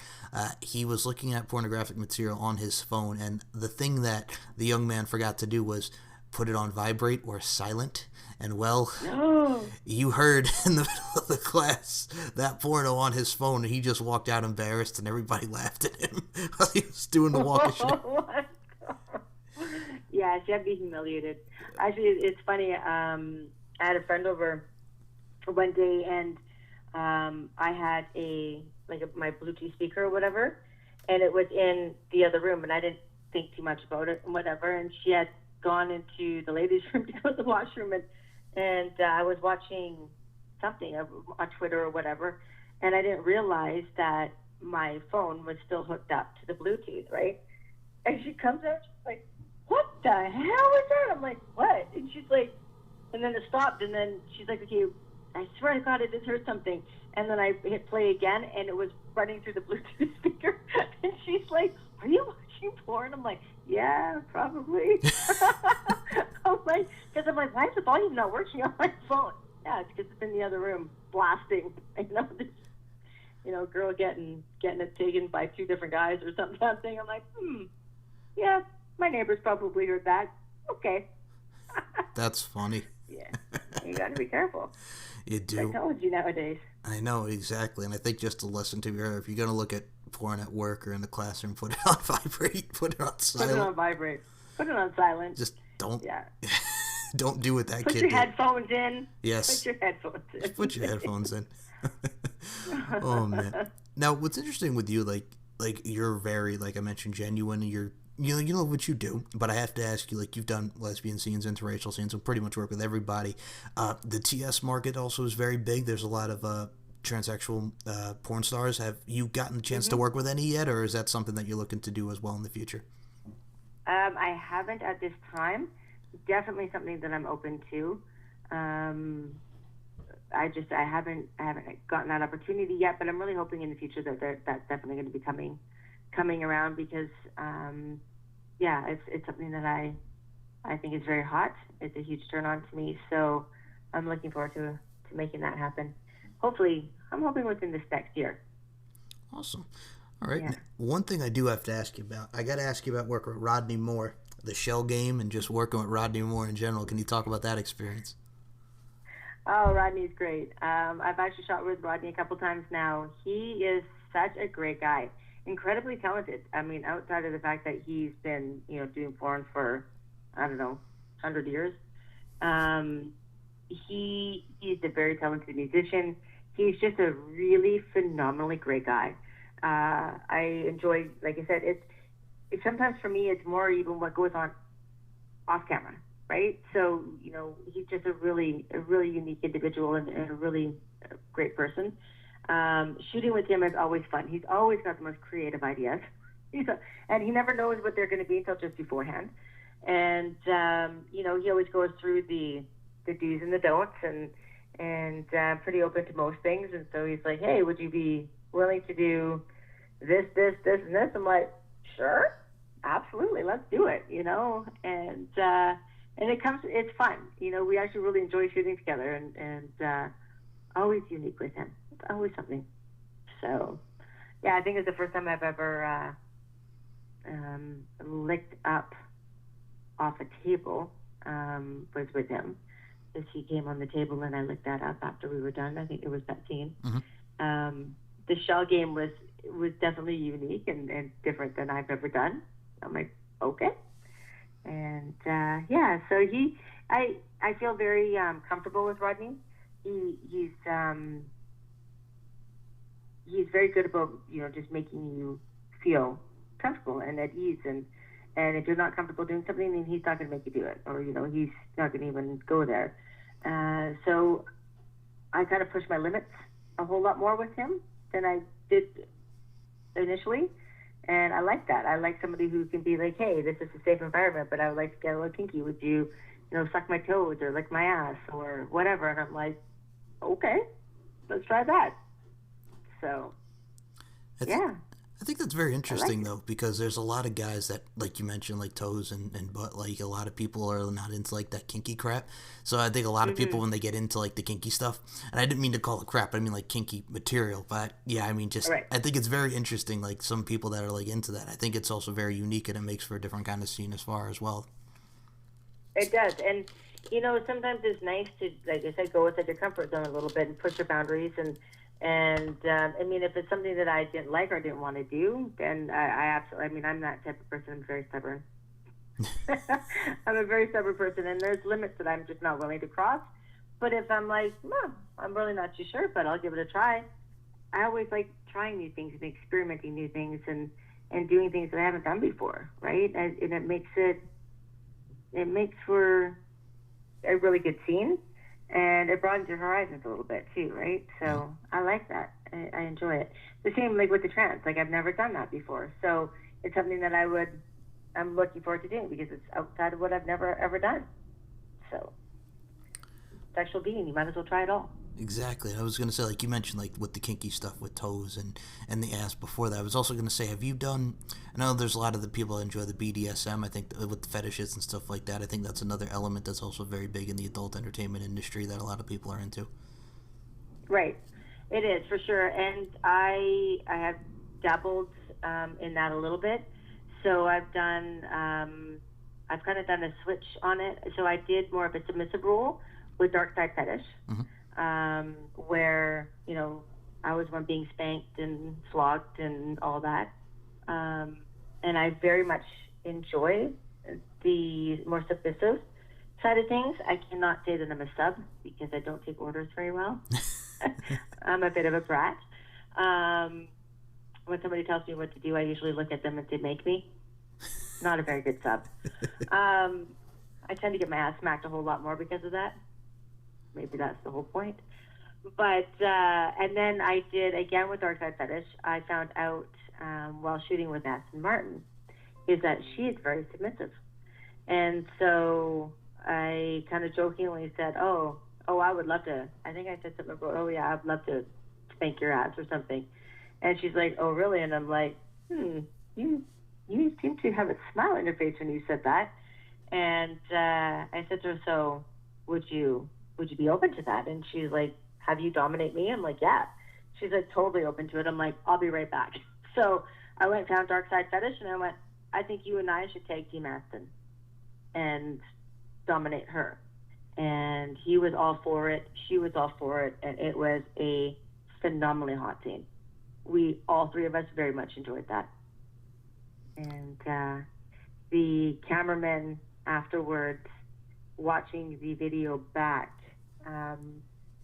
he was looking at pornographic material on his phone, and the thing that the young man forgot to do was put it on vibrate or silent. And you heard in the middle of the class that porno on his phone, and he just walked out embarrassed, and everybody laughed at him while he was doing the walk of shame. Yeah, she had to be humiliated. Actually, it's funny. I had a friend over one day, and I had my Bluetooth speaker or whatever, and it was in the other room, and I didn't think too much about it and whatever. And she had gone into the ladies' room to go to the washroom, and I was watching something on Twitter or whatever, and I didn't realize that my phone was still hooked up to the Bluetooth, right? And she comes out, she's like, what the hell is that? I'm like, what? And she's like, and then it stopped, and then she's like, okay, I swear to God, I just heard something. And then I hit play again, and it was running through the Bluetooth speaker. And she's like, are you watching porn? I'm like, yeah, probably. I'm like, why is the volume not working on my phone? Yeah, it's because it's in the other room blasting. This, girl getting it taken by two different guys or something. I'm like, yeah, my neighbors probably heard that. Okay. That's funny. Yeah, you got to be careful. You do. Technology nowadays. I know, exactly. And I think just a lesson to her, if you're going to look at porn at work or in the classroom, put it on vibrate, put it on silent. Put it on vibrate. Put it on silent. Just don't. Yeah. Don't do what that kid did. Put your headphones in. Yes. Put your headphones in. Just put your headphones in. Oh, man. Now, what's interesting with you, like you're very, like I mentioned, genuine. You know what you do, but I have to ask you, like, you've done lesbian scenes, interracial scenes, and pretty much work with everybody. The TS market also is very big. There's a lot of transsexual porn stars. Have you gotten a chance to work with any yet, or is that something that you're looking to do as well in the future? I haven't at this time. Definitely something that I'm open to. I haven't gotten that opportunity yet, but I'm really hoping in the future that that's definitely going to be coming around because yeah, it's something that I think is very hot. It's a huge turn on to me, so I'm looking forward to making that happen. Hopefully, I'm hoping within this next year. Awesome. All right. Yeah. One thing I do have to ask you about, I got to ask you about working with Rodney Moore, the Shell game, and just working with Rodney Moore in general. Can you talk about that experience? Oh, Rodney's great. I've actually shot with Rodney a couple times now. He is such a great guy, incredibly talented. I mean, outside of the fact that he's been, doing porn for, I don't know, 100 years, um, he's a very talented musician. He's just a really phenomenally great guy. I enjoy, like I said, it's sometimes for me, it's more even what goes on off camera, right? So, he's just a really unique individual and a really great person. Shooting with him is always fun. He's always got the most creative ideas. And he never knows what they're going to be until just beforehand. And, he always goes through the do's and the don'ts and pretty open to most things. And so he's like, hey, would you be willing to do this, and this? I'm like, sure, absolutely, let's do it, and it's fun. We actually really enjoy shooting together and always unique with him. It's always something. So, yeah, I think it's the first time I've ever licked up off a table was with him. As he came on the table and I licked that up after we were done. I think it was that scene. Mm-hmm. The Shell game was definitely unique and different than I've ever done. I'm like, okay. And yeah, so I feel very comfortable with Rodney. He's very good about just making you feel comfortable and at ease, and if you're not comfortable doing something, then he's not going to make you do it, or he's not going to even go there. So I kind of push my limits a whole lot more with him than I did initially. And I like that. I like somebody who can be like, hey, this is a safe environment, but I would like to get a little kinky. Would you, suck my toes or lick my ass or whatever? And I'm like, okay, let's try that. So, yeah. I think that's very interesting, though, because there's a lot of guys that, like you mentioned, like toes and butt, like a lot of people are not into like that kinky crap. So I think a lot of people, when they get into like the kinky stuff, and I didn't mean to call it crap, I mean like kinky material, but yeah, I mean just, right. I think it's very interesting, like some people that are like into that. I think it's also very unique and it makes for a different kind of scene as far as well. It does. And, sometimes it's nice to, like I said, go outside your comfort zone a little bit and push your boundaries. And I mean, if it's something that I didn't like or didn't want to do, then I absolutely, I mean, I'm that type of person. I'm very stubborn. I'm a very stubborn person, and there's limits that I'm just not willing to cross. But if I'm like, I'm really not too sure, but I'll give it a try. I always like trying new things and experimenting new things and doing things that I haven't done before, right? And it makes for a really good scene. And it broadens your horizons a little bit too, right? So I like that. I enjoy it. The same like with the trance. Like I've never done that before, so it's something that I'm looking forward to doing because it's outside of what I've never ever done. So sexual being, you might as well try it all. Exactly. I was going to say, like you mentioned, like with the kinky stuff with toes and the ass before that. I was also going to say, have you done, I know there's a lot of the people that enjoy the BDSM, I think, with the fetishes and stuff like that. I think that's another element that's also very big in the adult entertainment industry that a lot of people are into. Right. It is, for sure. And I have dabbled in that a little bit. So I've kind of done a switch on it. So I did more of a submissive role with Dark Side Fetish. Mm-hmm. Where, I was one being spanked and flogged and all that. And I very much enjoy the more submissive side of things. I cannot say that I'm a sub because I don't take orders very well. I'm a bit of a brat. When somebody tells me what to do, I usually look at them and say, make me. Not a very good sub. I tend to get my ass smacked a whole lot more because of that. Maybe that's the whole point. But, and then I did, again with Dark Side Fetish, I found out while shooting with Aston Martin, is that she is very submissive. And so I kind of jokingly said, oh, oh, I would love to. I think I said something about, oh yeah, I'd love to spank your ass or something. And she's like, oh really? And I'm like, you seem to have a smile on your face when you said that. And I said to her, so would you be open to that? And she's like, have you dominate me? I'm like, yeah. She's like, totally open to it. I'm like, I'll be right back. So I went and found Dark Side Fetish, and I went, I think you and I should tag team Aston and dominate her. And he was all for it. She was all for it. And it was a phenomenally hot scene. All three of us very much enjoyed that. And the cameraman afterwards, watching the video back,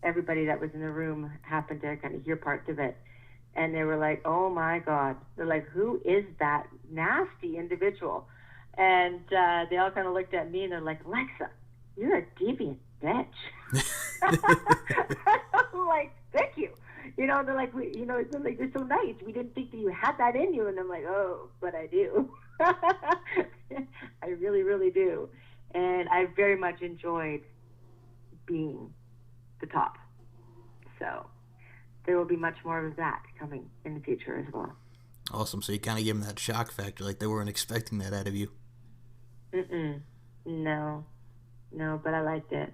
everybody that was in the room happened to kind of hear parts of it. And they were like, oh my God. They're like, who is that nasty individual? And they all kind of looked at me and they're like, Alexa, you're a deviant bitch. I'm like, thank you. You know, they're like, you're so nice. We didn't think that you had that in you. And I'm like, oh, but I do. I really, really do. And I very much enjoyed being the top. So there will be much more of that coming in the future as well. Awesome. So you kind of gave them that shock factor, like they weren't expecting that out of you. No, but I liked it.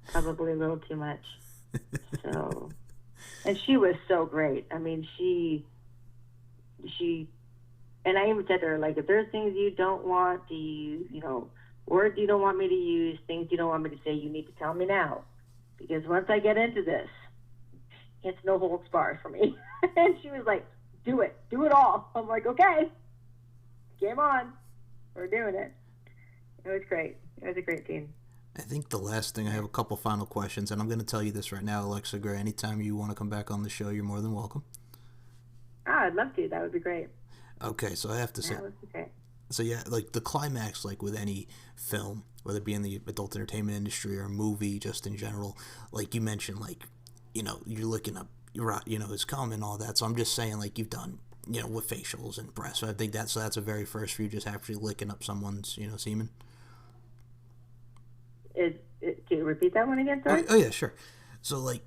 Probably a little too much. So, and she was so great. I mean, she, and I even said to her, like, if there's things you don't want, words you don't want me to use, things you don't want me to say, you need to tell me now. Because once I get into this, it's no holds barred for me. And she was like, do it all. I'm like, okay, game on. We're doing it. It was great. It was a great team. I think the last thing, I have a couple final questions, and I'm going to tell you this right now, Alexa Gray. Anytime you want to come back on the show, you're more than welcome. I'd love to. That would be great. Okay, so I have to say, that would be great. So yeah, like the climax, like with any film, whether it be in the adult entertainment industry or a movie, just in general, like you mentioned, like, you're looking up, his cum and all that. So I'm just saying, like, you've done, with facials and breasts. So I think that's a very first for you, just actually licking up someone's, semen. Can you repeat that one again, sorry? Oh yeah, sure. So, like,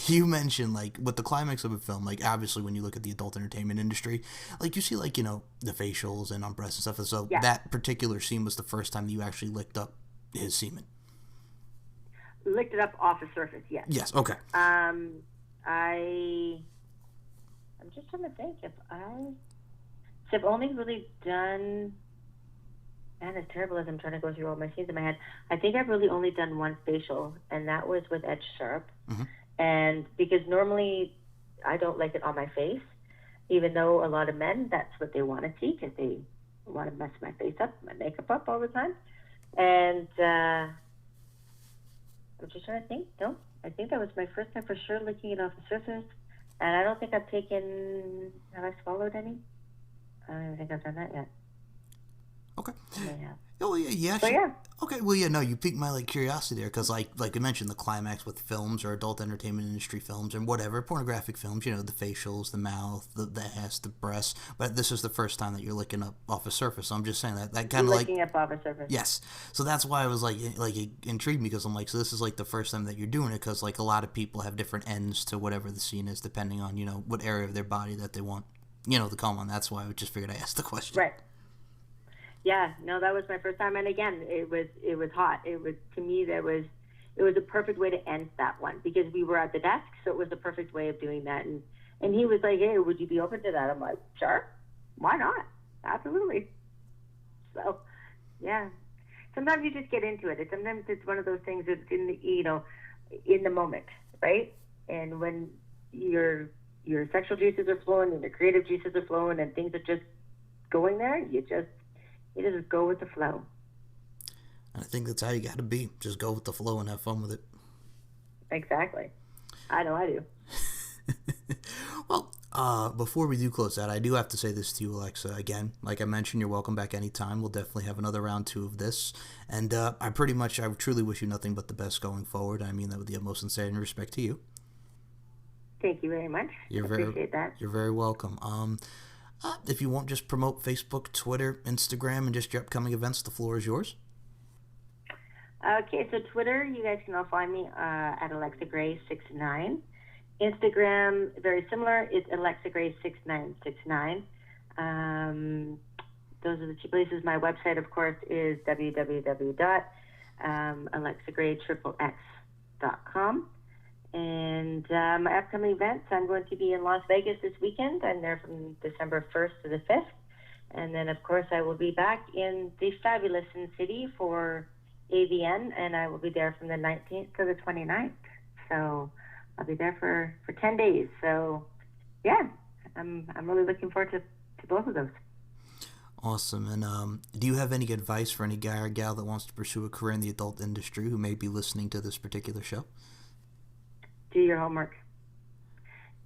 you mentioned, like, with the climax of a film, like, obviously when you look at the adult entertainment industry, like, you see, like, the facials and on breasts and stuff. And so that particular scene was the first time that you actually licked up his semen. Licked it up off the surface, yes. Yes, okay. I'm just trying to think if I've only really done... Man, it's terrible as I'm trying to go through all my scenes in my head. I think I've really only done one facial, and that was with Edge Syrup. Mm-hmm. And because normally I don't like it on my face, even though a lot of men, that's what they want to see because they want to mess my face up, my makeup up all the time. And I'm just trying to think. No, I think that was my first time for sure licking it off the surface. And I don't think have I swallowed any? I don't even think I've done that yet. Okay. Yeah. Oh yeah. So, yeah. Okay. Well, yeah. No, you piqued my curiosity there because like I mentioned, the climax with films or adult entertainment industry films and whatever pornographic films, the facials, the mouth, the ass, the breasts. But this is the first time that you're licking up off a surface. So I'm just saying that kind of licking up off a surface. Yes. So that's why I was like it intrigued me because I'm like, so this is like the first time that you're doing it because like a lot of people have different ends to whatever the scene is depending on what area of their body that they want the cum on. That's why I just figured I asked the question. Right. Yeah, no, that was my first time, and again, it was hot. It was, to me, it was a perfect way to end that one because we were at the desk, so it was the perfect way of doing that. And he was like, "Hey, would you be open to that?" I'm like, "Sure, why not? Absolutely." So, yeah. Sometimes you just get into it. Sometimes it's one of those things that's in the in the moment, right? And when your sexual juices are flowing and your creative juices are flowing and things are just going there, you just go with the flow. And I think that's how you got to be. Just go with the flow and have fun with it. Exactly. I know I do. Well, before we do close out, I do have to say this to you, Alexa. Again, like I mentioned, you're welcome back anytime. We'll definitely have another round 2 of this. And I truly wish you nothing but the best going forward. I mean that with the utmost sincerity and respect to you. Thank you very much. Appreciate that. You're very welcome. If you want, just promote Facebook, Twitter, Instagram, and just your upcoming events. The floor is yours. Okay, so Twitter, you guys can all find me at Alexa Gray 69. Instagram, very similar. It's Alexa Gray 6969. Those are the two places. My website, of course, is www.alexagrayxxx.com. And my upcoming events, I'm going to be in Las Vegas this weekend. I'm there from December 1st to the 5th. And then, of course, I will be back in the fabulous Sin City for AVN, and I will be there from the 19th to the 29th. So I'll be there for 10 days. So, yeah, I'm really looking forward to both of those. Awesome. And do you have any advice for any guy or gal that wants to pursue a career in the adult industry who may be listening to this particular show? Do your homework.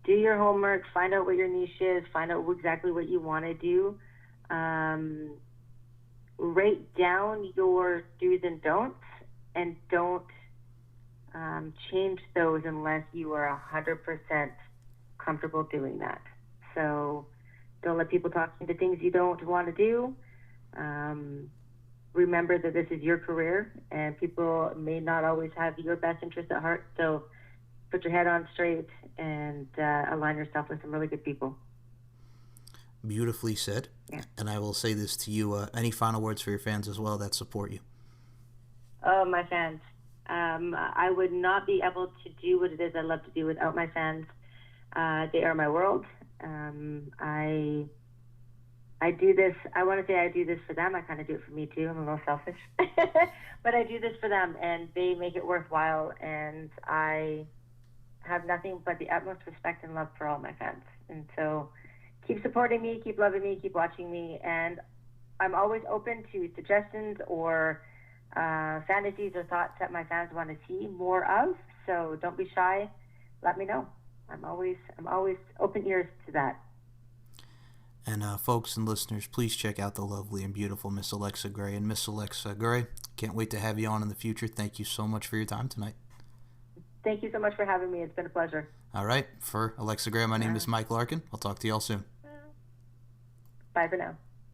Do your homework. Find out what your niche is. Find out exactly what you want to do. Write down your do's and don'ts, and don't change those unless you are 100% comfortable doing that. So don't let people talk into things you don't want to do. Remember that this is your career, and people may not always have your best interest at heart. So put your head on straight and align yourself with some really good people. Beautifully said. Yeah. And I will say this to you, any final words for your fans as well that support you? Oh, my fans. I would not be able to do what it is I love to do without my fans. They are my world. I do this, I want to say I do this for them. I kind of do it for me too. I'm a little selfish. But I do this for them, and they make it worthwhile. And I have nothing but the utmost respect and love for all my fans. And so keep supporting me, keep loving me, keep watching me, and I'm always open to suggestions or fantasies or thoughts that my fans want to see more of. So don't be shy. Let me know. I'm always open ears to that. And folks and listeners, please check out the lovely and beautiful Miss Alexa Gray. And Miss Alexa Gray, can't wait to have you on in the future. Thank you so much for your time tonight. Thank you so much for having me. It's been a pleasure. All right. For Alexa Gray, my name is Mike Larkin. I'll talk to you all soon. Bye for now.